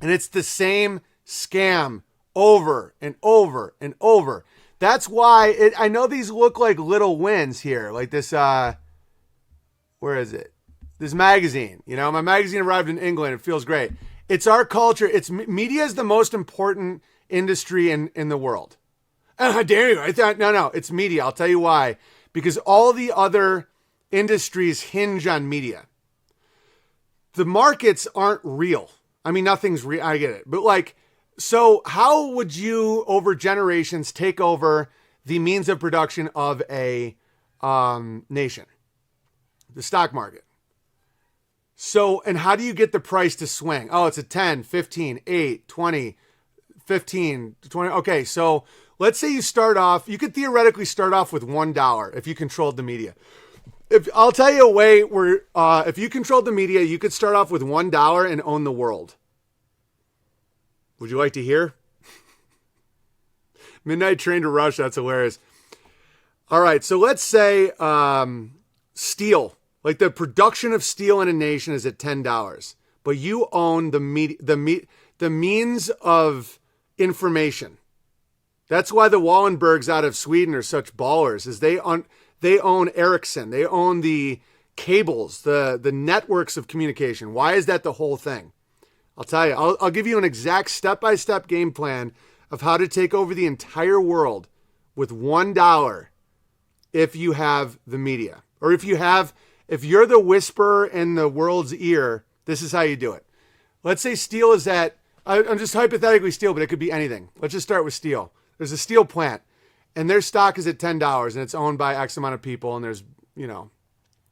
And it's the same scam over and over and over. That's why I know these look like little wins here. Like this, where is it? This magazine. You know, my magazine arrived in England. It feels great. It's our culture. Media is the most important industry in the world. How dare you? I thought, no, it's media. I'll tell you why. Because all the other industries hinge on media. The markets aren't real. I mean, nothing's real. I get it. But like, so how would you over generations take over the means of production of a nation? The stock market. So, and how do you get the price to swing? Oh, it's a 10, 15, 8, 20, 15, 20. Okay, so let's say you start off, you could theoretically start off with $1 if you controlled the media. I'll tell you a way where if you controlled the media, you could start off with $1 and own the world. Would you like to hear? Midnight Train to Rush, that's hilarious. All right, so let's say steel. Like the production of steel in a nation is at $10, but you own the means of information. That's why the Wallenbergs out of Sweden are such ballers, is they own Ericsson. They own the cables, the networks of communication. Why is that the whole thing? I'll tell you. I'll give you an exact step-by-step game plan of how to take over the entire world with $1 if you have the media. Or if you're the whisperer in the world's ear, this is how you do it. Let's say steel is I'm just hypothetically steel, but it could be anything. Let's just start with steel. There's a steel plant, and their stock is at $10, and it's owned by X amount of people, and there's,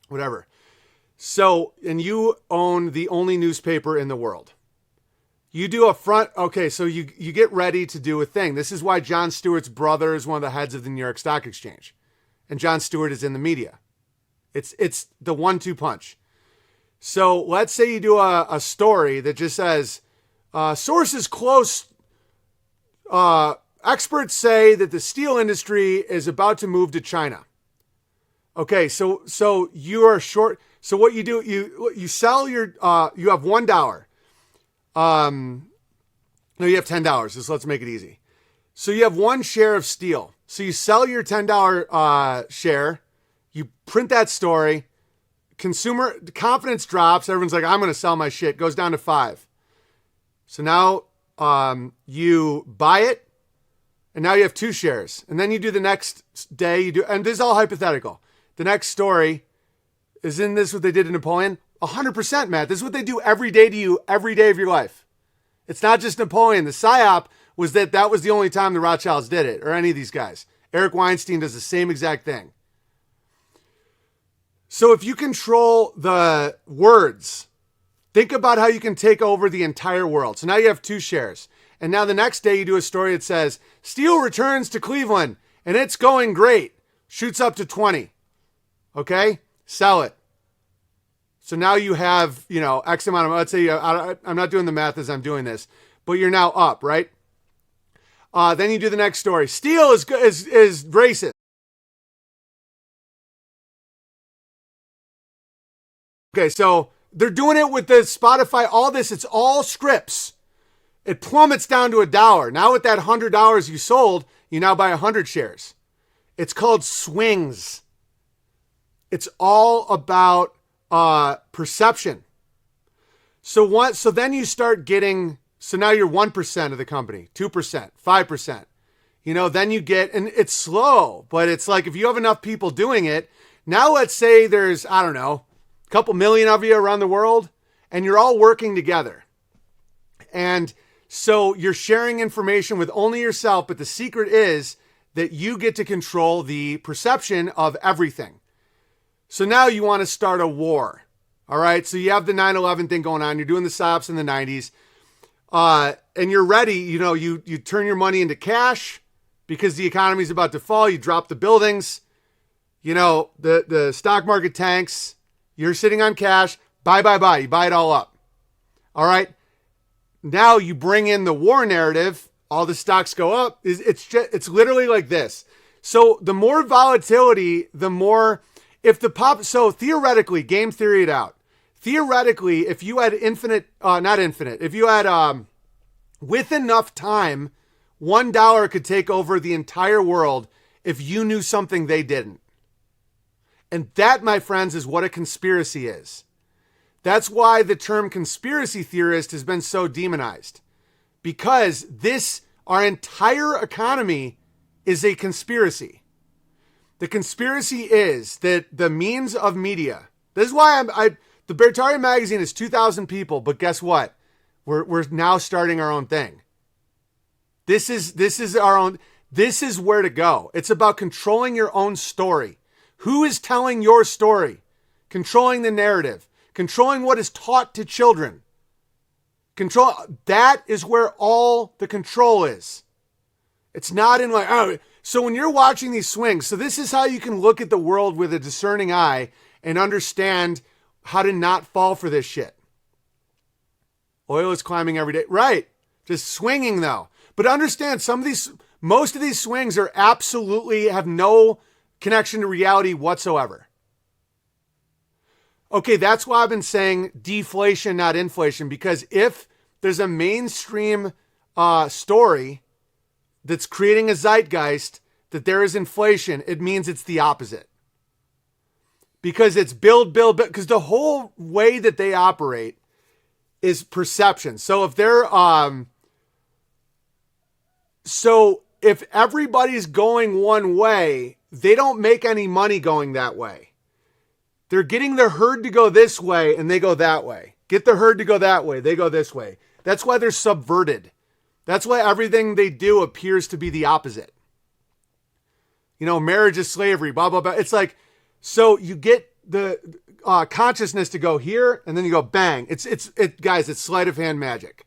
whatever. So, and you own the only newspaper in the world. You do so you get ready to do a thing. This is why Jon Stewart's brother is one of the heads of the New York Stock Exchange. And Jon Stewart is in the media. It's the 1-2 punch. So let's say you do a story that just says, sources close, experts say that the steel industry is about to move to China. Okay, so you are short. So what you do, you sell your, you have $1. No, you have $10. Just let's make it easy. So you have one share of steel. So you sell your $10 share. You print that story. Consumer confidence drops. Everyone's like, I'm going to sell my shit. Goes down to 5. So now you buy it, and now you have 2 shares. And then you do the next day. And this is all hypothetical. The next story, isn't this what they did to Napoleon? 100%, Matt. This is what they do every day to you, every day of your life. It's not just Napoleon. The psyop was that was the only time the Rothschilds did it, or any of these guys. Eric Weinstein does the same exact thing. So if you control the words, think about how you can take over the entire world. So now you have 2 shares. And now the next day you do a story that says, steel returns to Cleveland, and it's going great. Shoots up to 20. Okay? Sell it. So now you have, X amount of, let's say, I'm not doing the math as I'm doing this, but you're now up, right? Then you do the next story. Steel is racist. Okay, so they're doing it with the Spotify, all this, it's all scripts. It plummets down to $1. Now with that $100 you sold, you now buy 100 shares. It's called swings. It's all about perception. So then you start getting, so now you're 1% of the company, 2%, 5%. Then you get, and it's slow, but it's like if you have enough people doing it, now let's say there's, I don't know, a couple million of you around the world, and you're all working together. And so you're sharing information with only yourself, but the secret is that you get to control the perception of everything. So now you want to start a war. All right. So you have the 9/11 thing going on. You're doing the psyops in the 90s. And you're ready. You turn your money into cash because the economy is about to fall. You drop the buildings. The stock market tanks. You're sitting on cash. Buy. You buy it all up. All right. Now you bring in the war narrative. All the stocks go up. It's literally like this. So the more volatility, the more, so theoretically, game theory it out. theoretically, if you had if you had, with enough time, $1 could take over the entire world if you knew something they didn't. And that, my friends, is what a conspiracy is. That's why the term conspiracy theorist has been so demonized. Because our entire economy is a conspiracy. The conspiracy is that the means of media, this is why the Bertarian magazine is 2,000 people, but guess what? We're now starting our own thing. This is our own, this is where to go. It's about controlling your own story. Who is telling your story? Controlling the narrative. Controlling what is taught to children. That is where all the control is. It's not in so when you're watching these swings, so this is how you can look at the world with a discerning eye and understand how to not fall for this shit. Oil is climbing every day. Right. Just swinging though. But understand most of these swings are absolutely have no connection to reality whatsoever. Okay, that's why I've been saying deflation, not inflation, because if there's a mainstream story that's creating a zeitgeist that there is inflation, it means it's the opposite. Because it's build, because the whole way that they operate is perception. So if everybody's going one way, they don't make any money going that way. They're getting the herd to go this way and they go that way. Get the herd to go that way, they go this way. That's why they're subverted. That's why everything they do appears to be the opposite. Marriage is slavery, blah, blah, blah. It's like, so you get the consciousness to go here and then you go bang. Guys, it's sleight of hand magic.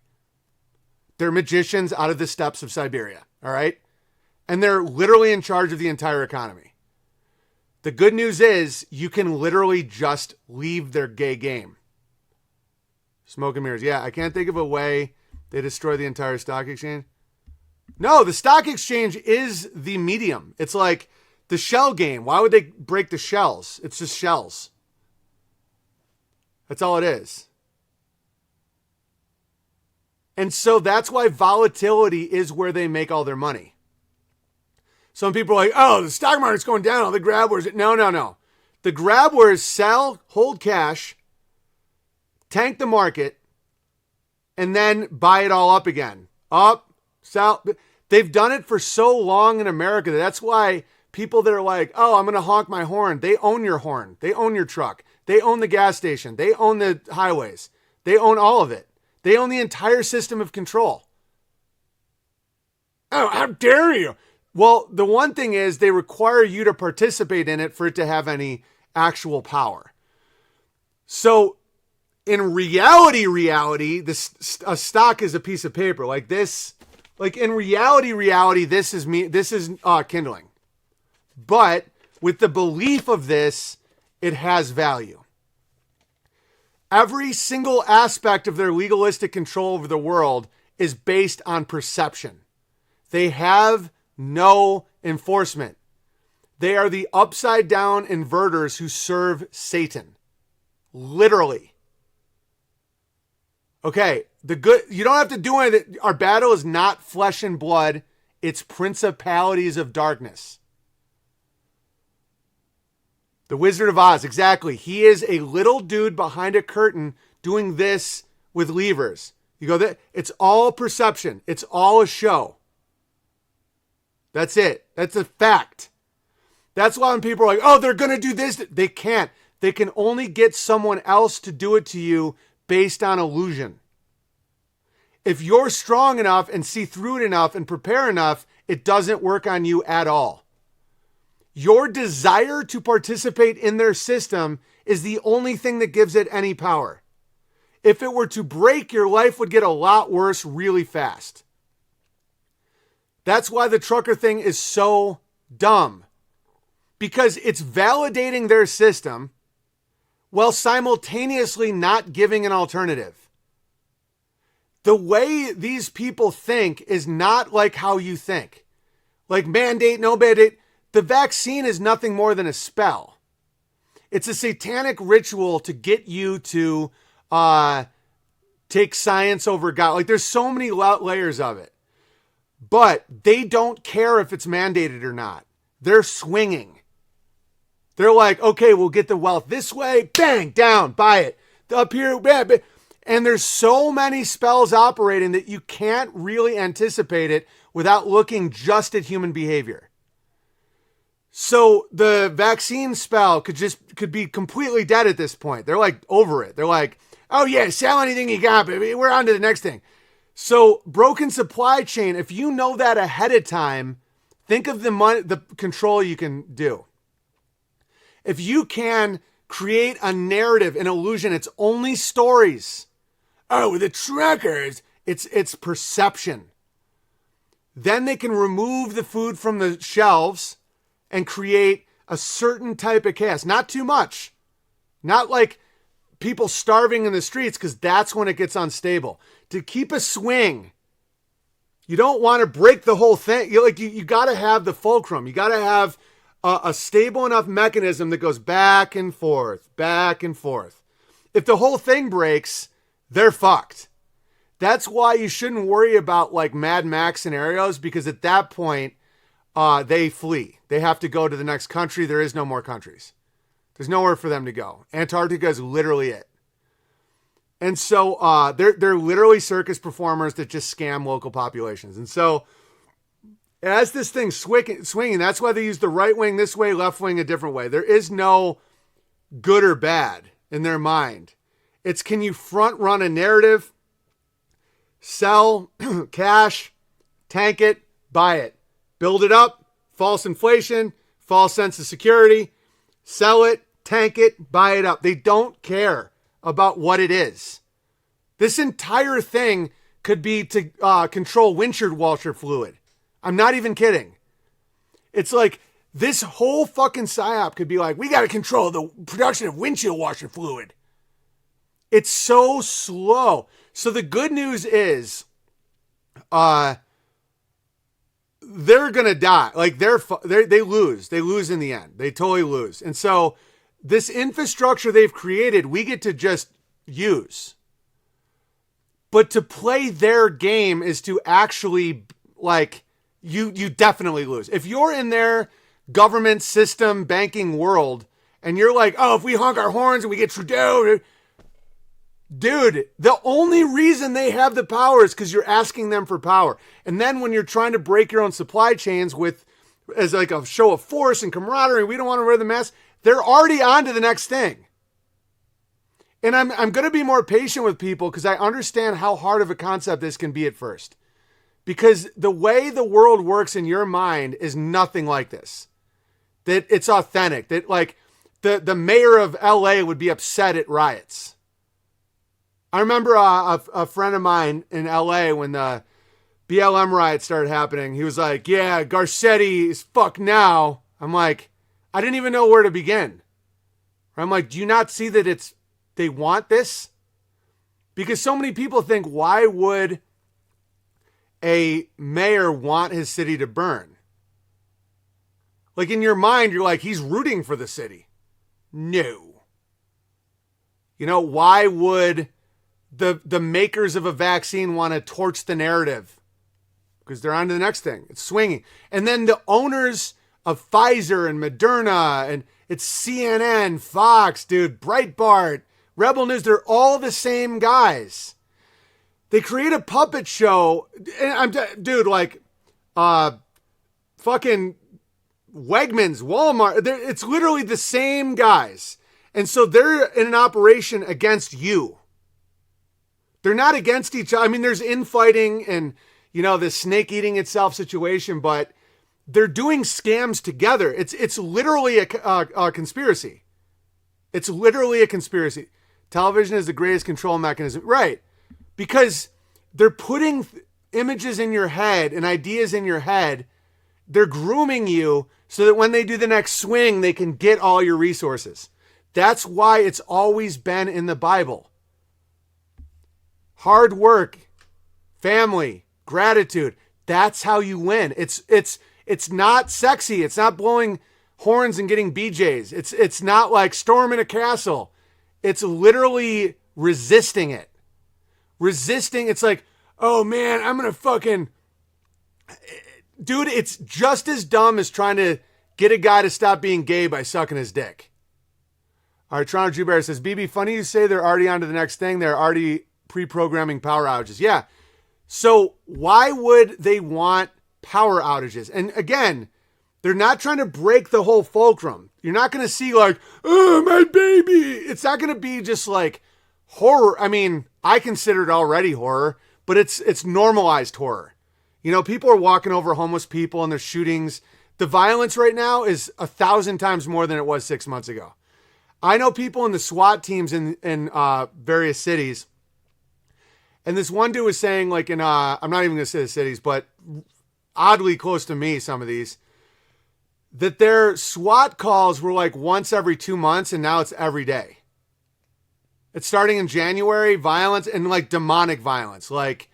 They're magicians out of the steppes of Siberia. All right. And they're literally in charge of the entire economy. The good news is you can literally just leave their gay game. Smoke and mirrors. Yeah, I can't think of a way they destroy the entire stock exchange. No, the stock exchange is the medium. It's like the shell game. Why would they break the shells? It's just shells. That's all it is. And so that's why volatility is where they make all their money. Some people are like, oh, the stock market's going down. All the grabblers. No. The grabblers sell, hold cash, tank the market, and then buy it all up again. Up, sell. They've done it for so long in America. That's why people that are like, oh, I'm going to honk my horn. They own your horn. They own your truck. They own the gas station. They own the highways. They own all of it. They own the entire system of control. Oh, how dare you? Well, the one thing is they require you to participate in it for it to have any actual power. So in reality, a stock is a piece of paper like this. Like in reality, this is me. This is kindling. But with the belief of this, it has value. Every single aspect of their legalistic control over the world is based on perception. They have no enforcement. They are the upside down inverters who serve Satan. Literally. Okay, you don't have to do anything. Our battle is not flesh and blood. It's principalities of darkness. The Wizard of Oz, exactly. He is a little dude behind a curtain doing this with levers. You go, it's all perception. It's all a show. That's it. That's a fact. That's why when people are like, oh, they're going to do this. They can't. They can only get someone else to do it to you based on illusion. If you're strong enough and see through it enough and prepare enough, it doesn't work on you at all. Your desire to participate in their system is the only thing that gives it any power. If it were to break, your life would get a lot worse really fast. That's why the trucker thing is so dumb. Because it's validating their system while simultaneously not giving an alternative. The way these people think is not like how you think. Like mandate, no mandate. The vaccine is nothing more than a spell. It's a satanic ritual to get you to take science over God. Like there's so many layers of it. But they don't care if it's mandated or not. They're swinging. They're like, okay, we'll get the wealth this way. Bang, down, buy it. Up here, bang, bang. And there's so many spells operating that you can't really anticipate it without looking just at human behavior. So the vaccine spell could be completely dead at this point. They're like over it. They're like, oh yeah, sell anything you got, baby. We're on to the next thing. So broken supply chain, if you know that ahead of time, think of the control you can do. If you can create a narrative, an illusion, it's only stories. Oh, the truckers, it's perception. Then they can remove the food from the shelves and create a certain type of chaos. Not too much. Not like people starving in the streets, because that's when it gets unstable. To keep a swing, you don't want to break the whole thing. You got to have the fulcrum. You got to have a stable enough mechanism that goes back and forth, back and forth. If the whole thing breaks, they're fucked. That's why you shouldn't worry about like Mad Max scenarios, because at that point, they flee. They have to go to the next country. There is no more countries. There's nowhere for them to go. Antarctica is literally it. And so they're literally circus performers that just scam local populations. And so as this thing's swinging, that's why they use the right wing this way, left wing a different way. There is no good or bad in their mind. It's, can you front run a narrative, sell, cash, tank it, buy it, build it up, false inflation, false sense of security, sell it, tank it, buy it up. They don't care about what it is. This entire thing could be to control windshield washer fluid. I'm not even kidding. It's like this whole fucking psyop could be like, we got to control the production of windshield washer fluid. It's so slow. So the good news is they're going to die. Like they lose. They lose in the end. They totally lose. And so this infrastructure they've created, we get to just use. But to play their game is to actually, like, you definitely lose. If you're in their government system banking world and you're like, oh, if we honk our horns and we get Trudeau, dude, the only reason they have the power is because you're asking them for power. And then when you're trying to break your own supply chains as like a show of force and camaraderie, we don't want to wear the mask, they're already on to the next thing. And I'm going to be more patient with people because I understand how hard of a concept this can be at first. Because the way the world works in your mind is nothing like this. That it's authentic. That like the mayor of LA would be upset at riots. I remember a friend of mine in LA when the BLM riots started happening. He was like, yeah, Garcetti is fucked now. I'm like, I didn't even know where to begin. I'm like, do you not see that they want this? Because so many people think, why would a mayor want his city to burn? Like in your mind, you're like, he's rooting for the city. No. You know, why would the makers of a vaccine want to torch the narrative? Because they're on to the next thing. It's swinging. And then the owners of Pfizer and Moderna, and it's CNN, Fox, dude, Breitbart, Rebel News, they're all the same guys. They create a puppet show, and dude, like, fucking Wegmans, Walmart, it's literally the same guys. And so they're in an operation against you. They're not against each other. I mean, there's infighting and, you know, the snake eating itself situation, but they're doing scams together. It's literally a conspiracy. It's literally a conspiracy. Television is the greatest control mechanism. Right. Because they're putting images in your head and ideas in your head. They're grooming you so that when they do the next swing, they can get all your resources. That's why it's always been in the Bible. Hard work, family, gratitude. That's how you win. It's not sexy. It's not blowing horns and getting BJs. It's not like storming a castle. It's literally resisting it. Resisting, it's like, oh man, I'm gonna fucking... Dude, it's just as dumb as trying to get a guy to stop being gay by sucking his dick. All right, Toronto Jew Bear says, BB, funny you say they're already on to the next thing. They're already pre-programming power outages. Yeah. So why would they want power outages? And again, they're not trying to break the whole fulcrum. You're not going to see like, oh, my baby. It's not going to be just like horror. I mean, I consider it already horror, but it's normalized horror. You know, people are walking over homeless people and there's shootings. The violence right now is 1,000 times more than it was 6 months ago. I know people in the SWAT teams in various cities. And this one dude was saying, like, I'm not even going to say the cities, but oddly close to me, some of these, that their SWAT calls were like once every 2 months, and now it's every day. It's starting in January, violence, and like demonic violence, like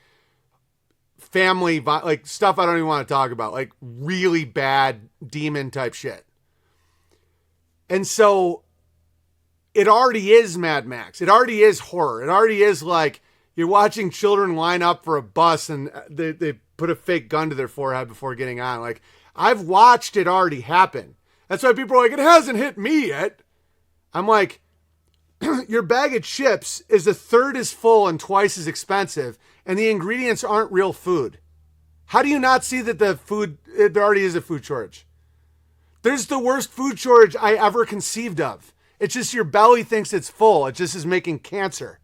family, like stuff I don't even want to talk about, like really bad demon type shit. And so it already is Mad Max. It already is horror. It already is like you're watching children line up for a bus and they put a fake gun to their forehead before getting on. Like, I've watched it already happen. That's why people are like, it hasn't hit me yet. I'm like, your bag of chips is a third as full and twice as expensive, and the ingredients aren't real food. How do you not see that there already is a food shortage? There's the worst food shortage I ever conceived of. It's just your belly thinks it's full. It just is making cancer.